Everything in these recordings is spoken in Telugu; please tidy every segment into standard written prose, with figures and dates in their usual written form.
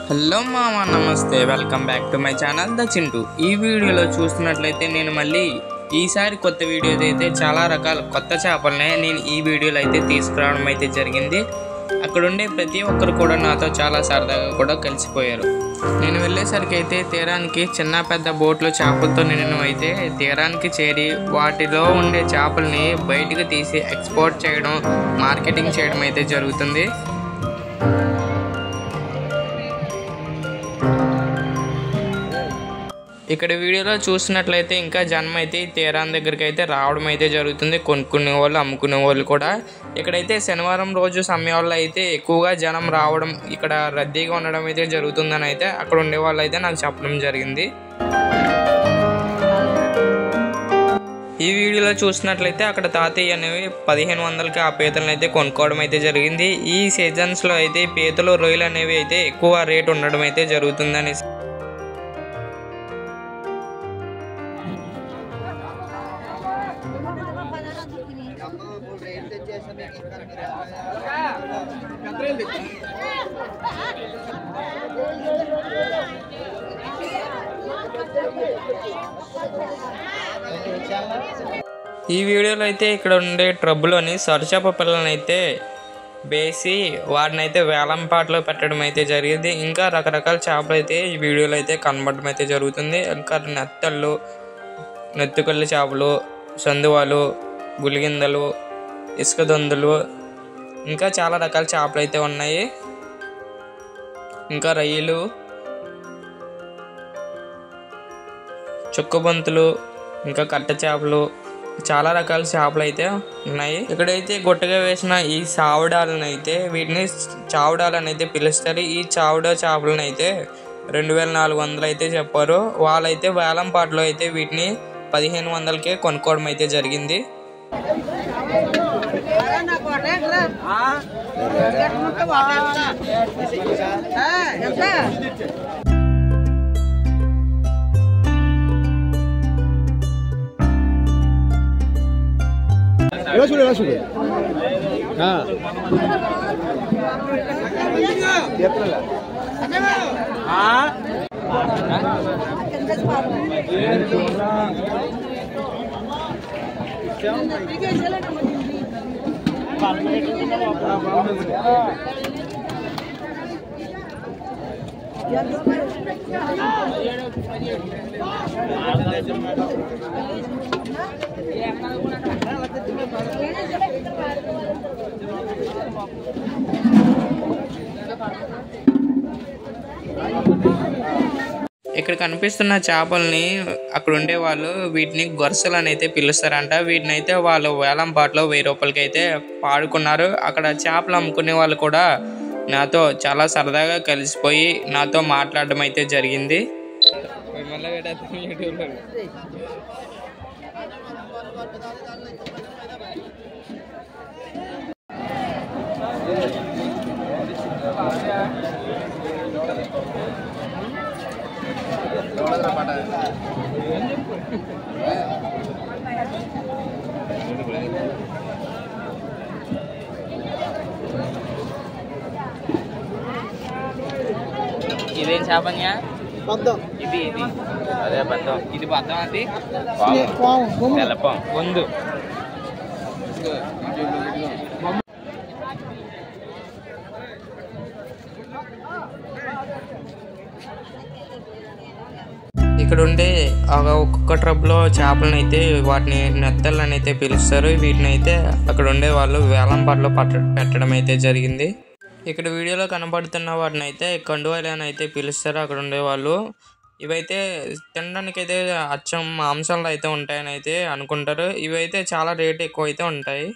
హలో మామ, నమస్తే, welcome back to my channel the Chintu. ఈ వీడియోలో చూస్తున్నట్లయితే నేను మళ్ళీ ఈసారి కొత్త వీడియో అయితే చాలా రకాల కొత్త చేపలనే నేను ఈ వీడియోలో అయితే తీసుకురావడం అయితే జరిగింది. అక్కడ ఉండే ప్రతి ఒక్కరు కూడా నాతో చాలా సరదాగా కూడా కలిసిపోయారు. నేను వెళ్ళేసరికి అయితే తీరానికి చిన్న పెద్ద బోట్లు చేపలతో నేను అయితే తీరానికి చేరి వాటిలో ఉండే చేపల్ని బయటకు తీసి ఎక్స్పోర్ట్ చేయడం, మార్కెటింగ్ చేయడం అయితే జరుగుతుంది. ఇక్కడ వీడియోలో చూసినట్లయితే ఇంకా జనం అయితే తీరాన్ దగ్గరికి అయితే రావడం అయితే జరుగుతుంది. కొనుక్కునే వాళ్ళు, అమ్ముకునే వాళ్ళు కూడా. ఇక్కడైతే శనివారం రోజు సమయంలో అయితే ఎక్కువగా జనం రావడం, ఇక్కడ రద్దీగా ఉండడం అయితే జరుగుతుందని అయితే అక్కడ ఉండే వాళ్ళు అయితే నాకు చెప్పడం జరిగింది. ఈ వీడియోలో చూసినట్లయితే అక్కడ తాతయ్య అనేవి 1500కి ఆ పీతలను అయితే కొనుక్కోవడం అయితే జరిగింది. ఈ సీజన్స్లో అయితే పీతలు, రొయ్యలు అనేవి అయితే ఎక్కువ రేటు ఉండడం అయితే జరుగుతుందని. ఈ వీడియోలో అయితే ఇక్కడ ఉండే ట్రబ్బులోని సరిచేప పిల్లలని అయితే వేసి వాటిని అయితే వేలం పాటలో పెట్టడం అయితే జరిగింది. ఇంకా రకరకాల చేపలు అయితే ఈ వీడియోలో అయితే కనబడడం అయితే జరుగుతుంది. ఇంకా నెత్తళ్ళు, నెత్తుకల్లి చేపలు, సందువాలు, గులిగిందలు, ఇసుక దొందులు, ఇంకా చాలా రకాల చేపలు అయితే ఉన్నాయి. ఇంకా రొయ్యలు, చుక్కబంతులు, ఇంకా కట్ట చేపలు, చాలా రకాల చేపలు అయితే ఉన్నాయి. ఇక్కడైతే గుట్టగా వేసిన ఈ చావడాలను అయితే వీటిని చావడాలని అయితే పిలుస్తారు. ఈ చావడా చేపలను అయితే 2400 అయితే చెప్పారు. వాళ్ళైతే వేలం పాటలో అయితే వీటిని 1500కే కొనుక్కోవడం అయితే జరిగింది. ఇక్కడ కనిపిస్తున్న చేపల్ని అక్కడ ఉండే వాళ్ళు వీటిని గొరసలు అని అయితే పిలుస్తారంట. వీటిని అయితే వాళ్ళు వేలం పాటలో 1000 రూపాయలకి అయితే పాడుకున్నారు. అక్కడ చేపలు అమ్ముకునే వాళ్ళు కూడా నాతో చాలా సరదాగా కలిసిపోయి నాతో మాట్లాడడం అయితే జరిగింది. ఇదేం చేపన్యా? ఇది అదే బద్దం. ఇది బద్దం, అది తెల్లపం ముందు. ఇక్కడ ఉండే ఒక్కొక్క ట్రబ్లో చేపలను అయితే వాటిని నెత్తళ్ళని అయితే పిలుస్తారు. వీటిని అయితే అక్కడ ఉండే వాళ్ళు వేలం పాటలో పెట్టడం అయితే జరిగింది. ఇక్కడ వీడియోలో కనబడుతున్న వాటిని అయితే కండువాలు అని అయితే పిలుస్తారు అక్కడ ఉండేవాళ్ళు. ఇవైతే తినడానికి అయితే అచ్చం మాంసంలో అయితే ఉంటాయని అయితే అనుకుంటారు. ఇవైతే చాలా రేట్ ఎక్కువ అయితే ఉంటాయి.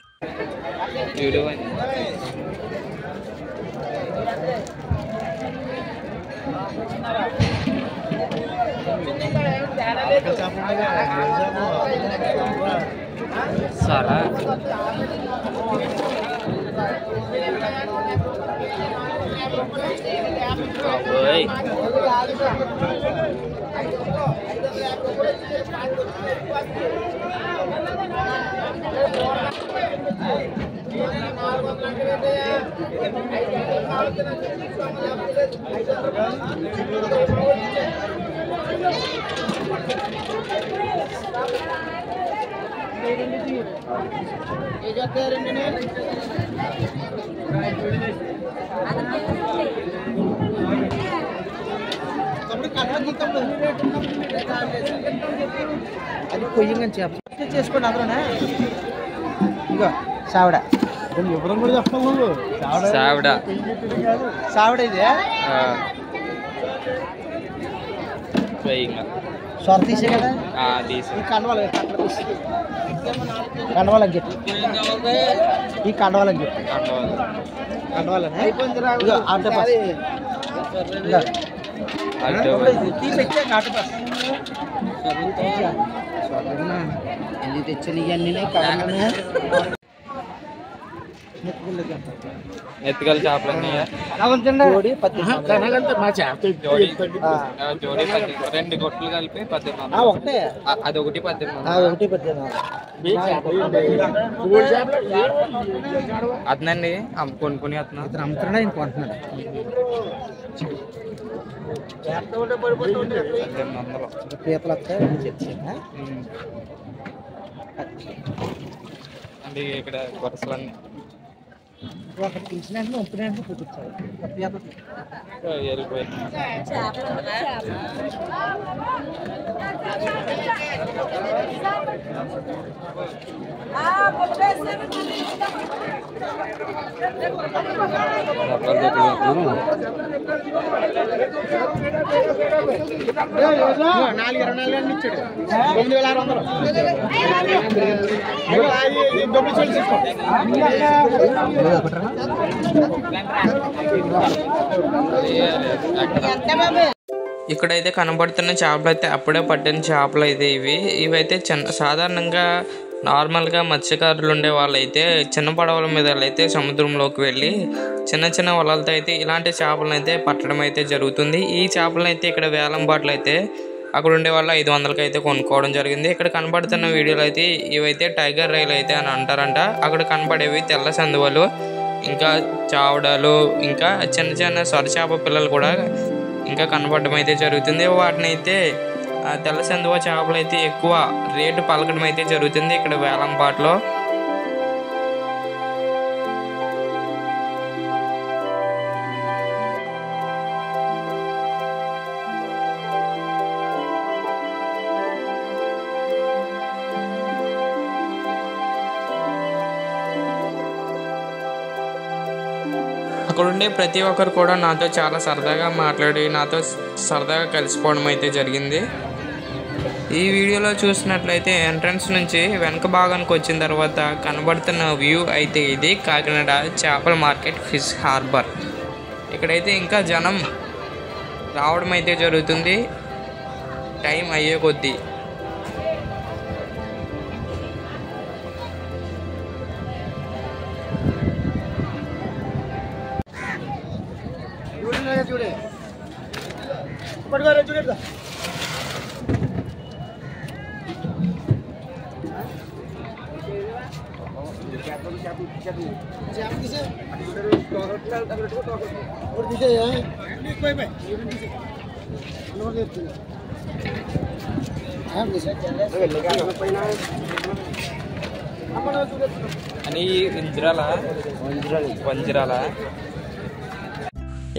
సారా అది కొయ్యంగని చేసుకోండి అందరూనే. ఇగో సావిడ వివరం కూడా చెప్తాను. సావిడ సావిడ ఇది సొర తీసే కదా ఈ కండవాళ్ళకి కండవాళ్ళకి చెప్పి ఈ కండవాళ్ళకి చెప్పి కండవాళ్ళనే ఇగో ఎన్ని తెచ్చని ఇవన్నీ ఎత్తుగల చేపలు రెండు గొట్లు కలిపి 1800. ఒకటే అది ఒకటి 1800. అతనండి కొనుక్కొని అతను అమ్ముతున్నాడు ఆయన కొంటున్నాడు. పీతలు వస్తాయి అంటే ఇక్కడ వరుసలన్నీ ఒకటి పిలిచినట్టు ఒప్పినట్టు చూపించాలి. వెళ్ళిపోయి ఇక్కడైతే కనబడుతున్న చేపలు అయితే అప్పుడే పట్టిన చేపలు అయితే ఇవైతే సాధారణంగా నార్మల్గా మత్స్యకారులు ఉండే వాళ్ళైతే చిన్న పడవల మీద అయితే సముద్రంలోకి వెళ్ళి చిన్న చిన్న వలలతో అయితే ఇలాంటి చేపలను అయితే పట్టడం అయితే జరుగుతుంది. ఈ చేపలను అయితే ఇక్కడ వేలం పాటలు అయితే అక్కడ ఉండే వాళ్ళు 500కి అయితే కొనుక్కోవడం జరిగింది. ఇక్కడ కనబడుతున్న వీడియోలు అయితే ఇవైతే టైగర్ రైలు అయితే అని అంటారంట. అక్కడ కనబడేవి తెల్ల సందువలు, ఇంకా చావడాలు, ఇంకా చిన్న చిన్న సొరచేప పిల్లలు కూడా ఇంకా కనబడడం అయితే జరుగుతుంది. వాటిని అయితే తెల్ల సందువ చేపలు అయితే ఎక్కువ రేటు పలకడం అయితే జరుగుతుంది ఇక్కడ వేలంపాట్లో. అక్కడ ఉండే ప్రతి ఒక్కరు కూడా నాతో చాలా సరదాగా మాట్లాడి నాతో సరదాగా కలిసిపోవడం అయితే జరిగింది. ఈ వీడియోలో చూసినట్లయితే ఎంట్రన్స్ నుంచి వెనక భాగానికి వచ్చిన తర్వాత కనబడుతున్న వ్యూ అయితే ఇది కాకినాడ చేపల మార్కెట్ ఫిష్ హార్బర్. ఇక్కడైతే ఇంకా జనం రావడం అయితే జరుగుతుంది టైం అయ్యే కొద్దీ. చూడే పట్టుకోరా చూడేదా అని వంజరాల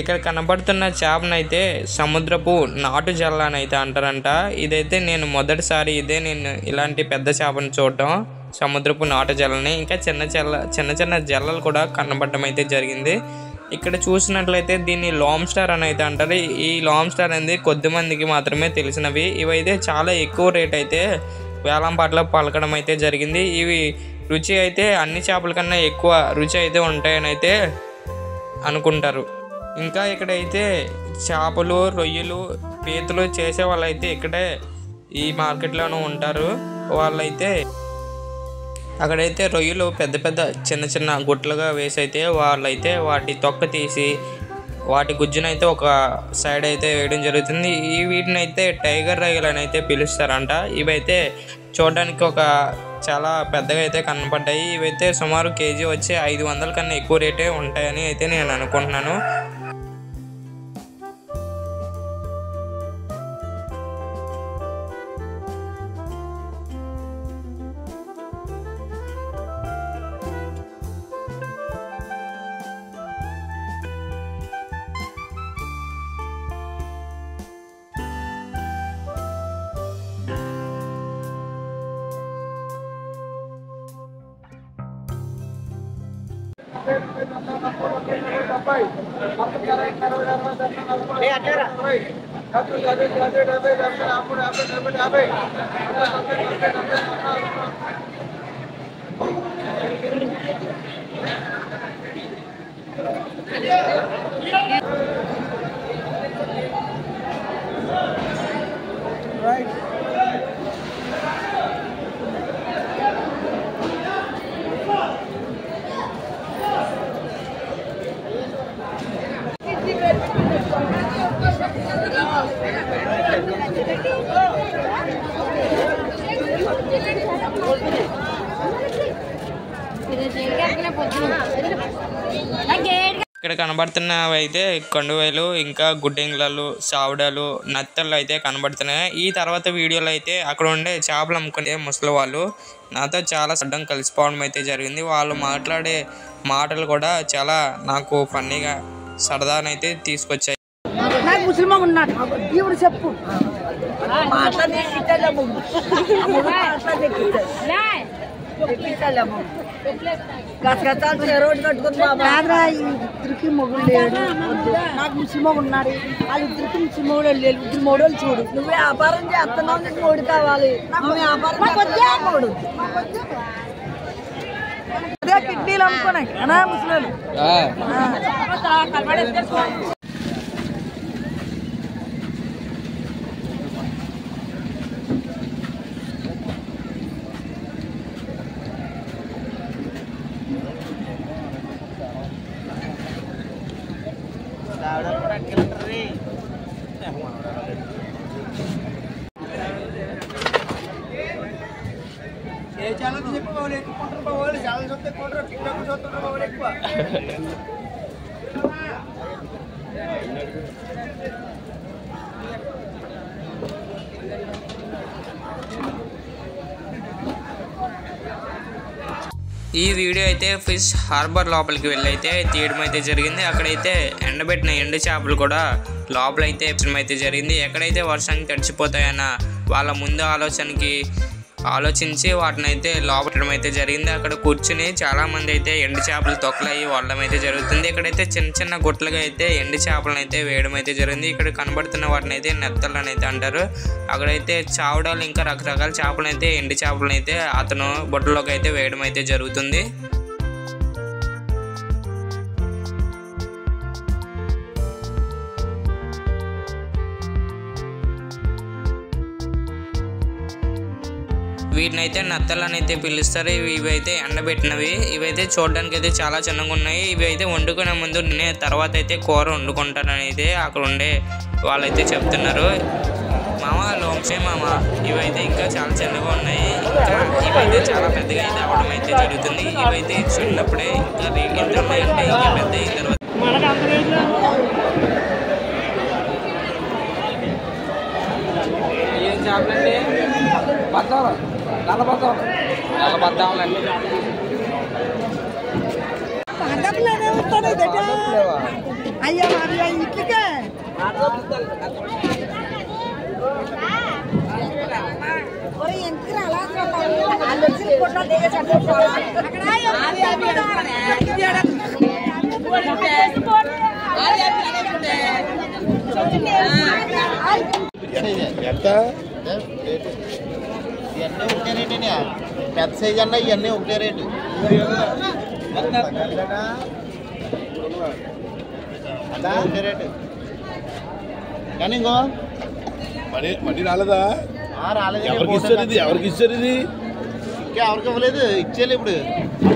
ఇక్కడ కనబడుతున్న చేపనైతే సముద్రపు నాటు జల్ల అని అయితే అంటారంట. ఇదైతే నేను మొదటిసారి నేను ఇలాంటి పెద్ద చేపను చూడటం, సముద్రపు నాటు జల్లని. ఇంకా చిన్న చిన్న జల్లలు కూడా కనబడడం అయితే జరిగింది. ఇక్కడ చూసినట్లయితే దీన్ని లాబ్స్టర్ అని అయితే అంటారు. ఈ లాబ్స్టర్ అనేది కొద్ది మందికి మాత్రమే తెలిసినవి. ఇవైతే చాలా ఎక్కువ రేట్ అయితే వేలం పాటలో పలకడం అయితే జరిగింది. ఇవి రుచి అయితే అన్ని చేపల కన్నా ఎక్కువ రుచి అయితే ఉంటాయని అయితే అనుకుంటారు. ఇంకా ఇక్కడైతే చేపలు, రొయ్యలు, పీతలు చేసే వాళ్ళైతే ఇక్కడే ఈ మార్కెట్లోనూ ఉంటారు. వాళ్ళైతే అక్కడైతే రొయ్యలు పెద్ద పెద్ద చిన్న చిన్న గుట్లుగా వేసి అయితే వాళ్ళైతే వాటి తొక్క తీసి వాటి గుజ్జునైతే ఒక సైడ్ అయితే వేయడం జరుగుతుంది. ఈ వీటిని అయితే టైగర్ రొయ్యలు అని అయితే పిలుస్తారంట. ఇవైతే చూడడానికి ఒక చాలా పెద్దగా అయితే కనపడ్డాయి. ఇవైతే సుమారు కేజీ వచ్చి 500 కన్నా ఎక్కువ రేటే ఉంటాయని అయితే నేను అనుకుంటున్నాను. ఇక్కడ కనబడుతున్నవి అయితే కొండవేలు, ఇంకా గుడ్డెంగులలు, సావుడాలు, నత్తలు అయితే కనబడుతున్నాయి. ఈ తర్వాత వీడియోలో అయితే అక్కడ ఉండే చేపలు అమ్ముకునే ముసలి వాళ్ళు నాతో చాలా సడ్డం కలిసిపోవడం అయితే జరిగింది. వాళ్ళు మాట్లాడే మాటలు కూడా చాలా నాకు ఫన్నీగా సరదానైతే తీసుకొచ్చాయి. ముస్లిం ఉన్నాడు ఇప్పుడు చెప్పు రోడ్డు కట్టుకుందా ఇద్దరికి మొగుడు లేడు. నాకు ముస్లిం ఉన్నాడు, వాళ్ళిద్దరికి ముస్లిం మొగుడు లేడు. ఇద్దరు మొగుడు చూడు, నువ్వు వ్యాపారం చేస్తున్నావు, నీకు మొగుడు కావాలి. నువ్వు వ్యాపారం మొగుడు అదే కిడ్నీలు అమ్ముకోనాయి అనా ముస్లిం. ఈ వీడియో అయితే ఫిష్ హార్బర్ లోపలికి వెళ్ళి అయితే తీయడం అయితే జరిగింది. అక్కడైతే ఎండబెట్టిన ఎండు చేపలు కూడా లోపలైతే అయితే జరిగింది. ఎక్కడైతే వర్షానికి తడిచిపోతాయన్న వాళ్ళ ముందు ఆలోచించి వాటిని అయితే లోపలడం అయితే జరిగింది. అక్కడ కూర్చుని చాలామంది అయితే ఎండు చేపలు తొక్కలయ్యి వాళ్ళం అయితే జరుగుతుంది. ఇక్కడైతే చిన్న చిన్న గుట్లుగా అయితే ఎండు చేపలను అయితే వేయడం అయితే జరిగింది. ఇక్కడ కనబడుతున్న వాటిని అయితే నెత్తలు అని అయితే అంటారు. అక్కడైతే చావడాలు ఇంకా రకరకాల చేపలను అయితే ఎండు చేపలను అయితే అతను బుట్టలోకి అయితే వేయడం అయితే జరుగుతుంది. వీటినైతే నత్తలని అయితే పిలుస్తారు. ఇవైతే ఎండబెట్టినవి. ఇవైతే చూడడానికి అయితే చాలా చిన్నగా ఉన్నాయి. ఇవి అయితే వండుకునే ముందు నేను తర్వాత అయితే కూర వండుకుంటానని అయితే అక్కడ ఉండే వాళ్ళైతే చెప్తున్నారు. మామ లోంసే మామ, ఇవైతే ఇంకా చాలా చిన్నగా ఉన్నాయి. ఇంకా ఇవైతే చాలా పెద్దగా అయితే అవ్వడం అయితే జరుగుతుంది. ఇవైతే చిన్నప్పుడే ఇంకా ఎంత ఉన్నాయంటే ఇంకా పెద్ద అయిన తర్వాత ఏం చేపలండి నల్లబద్దాలండి. అయ్యా ఇంటికే ఎందుకు అలా ఎంత ఇవన్నీ ఒకటే రేటు పెద్ద సైజ్ అన్న ఇవన్నీ ఒకటే రేటు ఒకటే రేటు కానీ ఇంకో మళ్ళీ రాలేదా? రాలేదు ఎవరికి ఇస్తారు ఇది? ఎవరికి ఇస్తారు ఇది? ఇంకా ఎవరికి ఇవ్వలేదు, ఇచ్చేయాలి ఇప్పుడు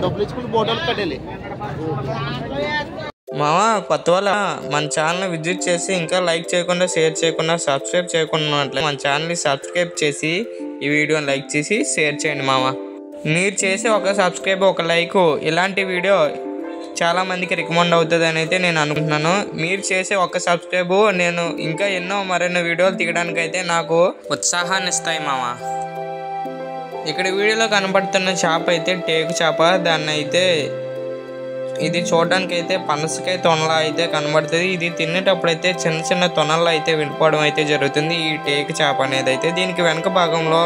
డబ్బులు ఇచ్చుకుని బోటోలకు కట్టాలి. మామ కొత్త వాళ్ళ మన ఛానల్ విజిట్ చేసి ఇంకా లైక్ చేయకుండా షేర్ చేయకుండా సబ్స్క్రైబ్ చేయకుండా ఉన్నట్లే మన ఛానల్ని సబ్స్క్రైబ్ చేసి ఈ వీడియోని లైక్ చేసి షేర్ చేయండి మామ. మీరు చేసే ఒక సబ్స్క్రైబ్ ఒక లైక్ ఇలాంటి వీడియో చాలా మందికి రికమెండ్ అవుతుంది అని అయితే నేను అనుకుంటున్నాను. మీరు చేసే ఒక సబ్స్క్రైబ్ నేను ఇంకా ఎన్నో మరెన్నో వీడియోలు తీయడానికి అయితే నాకు ఉత్సాహాన్ని ఇస్తాయి మామ. ఇక్కడ వీడియోలో కనబడుతున్న చేప అయితే టేకు చేప. దాన్ని అయితే ఇది చూడడానికి అయితే పనసకాయ తొనలా అయితే కనబడుతుంది. ఇది తినేటప్పుడు అయితే చిన్న చిన్న తొనల్లో అయితే విడిపోవడం అయితే జరుగుతుంది ఈ టేకు చేప అనేది. అయితే దీనికి వెనక భాగంలో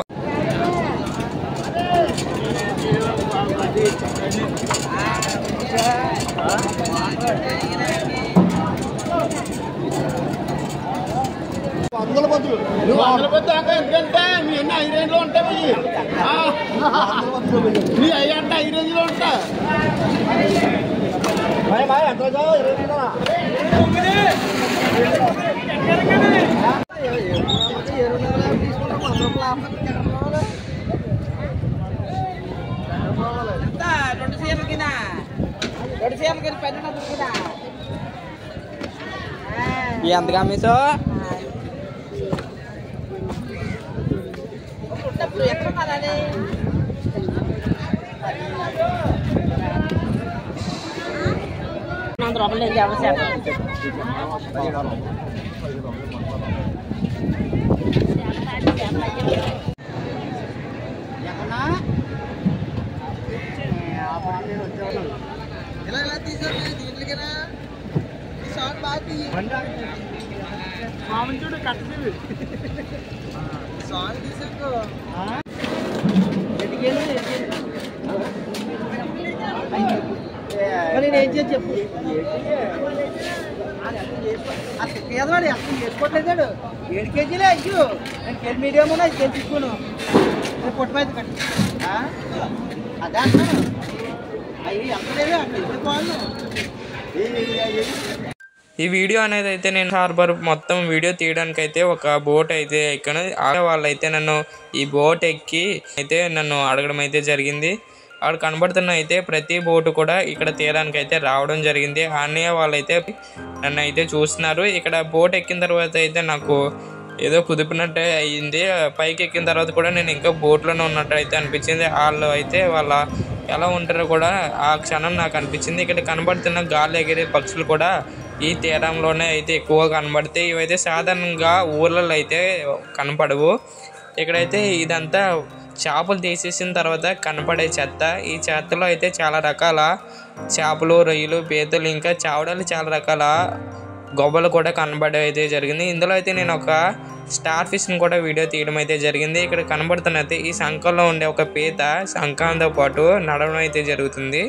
ఎందుకంటే మీ అన్ని 5 రేంజ్లో ఉంటాయి, మీ అయ్యి అంటే 5 రేంజ్లో ఉంటా. ఎంత కమ్మీసో మామూలు కట్టలేదు సాంగ్ తీసాకు నేను ఏం చేసి చెప్పు పేదవాడు అసలు చేసుకోవట్లేదాడు 7 కేజీలే అయ్యో నేను కేజీ మీడియం 5 కేజీ తీసుకోను నేను పొట్టు మీద కట్టి అదే అంటున్నాను అవి ఎంత లేదు అక్కడ ఎందుకోవాలి. ఈ వీడియో అనేది అయితే నేను హార్బర్ మొత్తం వీడియో తీయడానికి అయితే ఒక బోట్ అయితే ఎక్కాను. వాళ్ళు అయితే నన్ను ఈ బోట్ ఎక్కి అయితే నన్ను అడగడం అయితే జరిగింది. అక్కడ కనబడుతున్న అయితే ప్రతి బోటు కూడా ఇక్కడ తీయడానికి అయితే రావడం జరిగింది. అన్నయ్య వాళ్ళైతే నన్ను అయితే చూస్తున్నారు. ఇక్కడ బోట్ ఎక్కిన తర్వాత అయితే నాకు ఏదో కుదిపినట్టే అయ్యింది. పైకి ఎక్కిన తర్వాత కూడా నేను ఇంకా బోట్లోనే ఉన్నట్టు అయితే అనిపించింది. వాళ్ళు అయితే వాళ్ళ ఎలా ఉంటారో కూడా ఆ క్షణం నాకు అనిపించింది. ఇక్కడ కనబడుతున్న గాలి ఎగిరే పక్షులు కూడా ఈ తీరంలోనే అయితే ఎక్కువగా కనబడతాయి. ఇవైతే సాధారణంగా ఊర్లలో అయితే కనపడవు. ఇక్కడైతే ఇదంతా చేపలు తీసేసిన తర్వాత కనపడే చెత్త. ఈ చెత్తలో అయితే చాలా రకాల చేపలు, రొయ్యలు, పీతలు, ఇంకా చావడాలు, చాలా రకాల గొబ్బలు కూడా కనబడే అయితే జరిగింది. ఇందులో అయితే నేను ఒక స్టార్ ఫిష్ని కూడా వీడియో తీయడం అయితే జరిగింది. ఇక్కడ కనబడుతున్నది ఈ శంఖంలో ఉండే ఒక పీత శంఖంతో పాటు నడవడం అయితే జరుగుతుంది.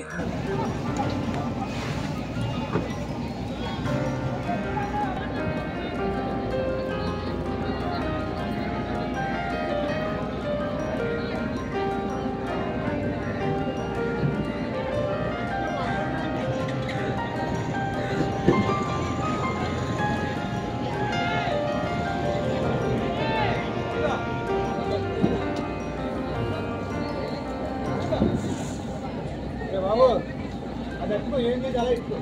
బాబు అది ఎక్కువ ఏం చేయాలి ఎక్కువ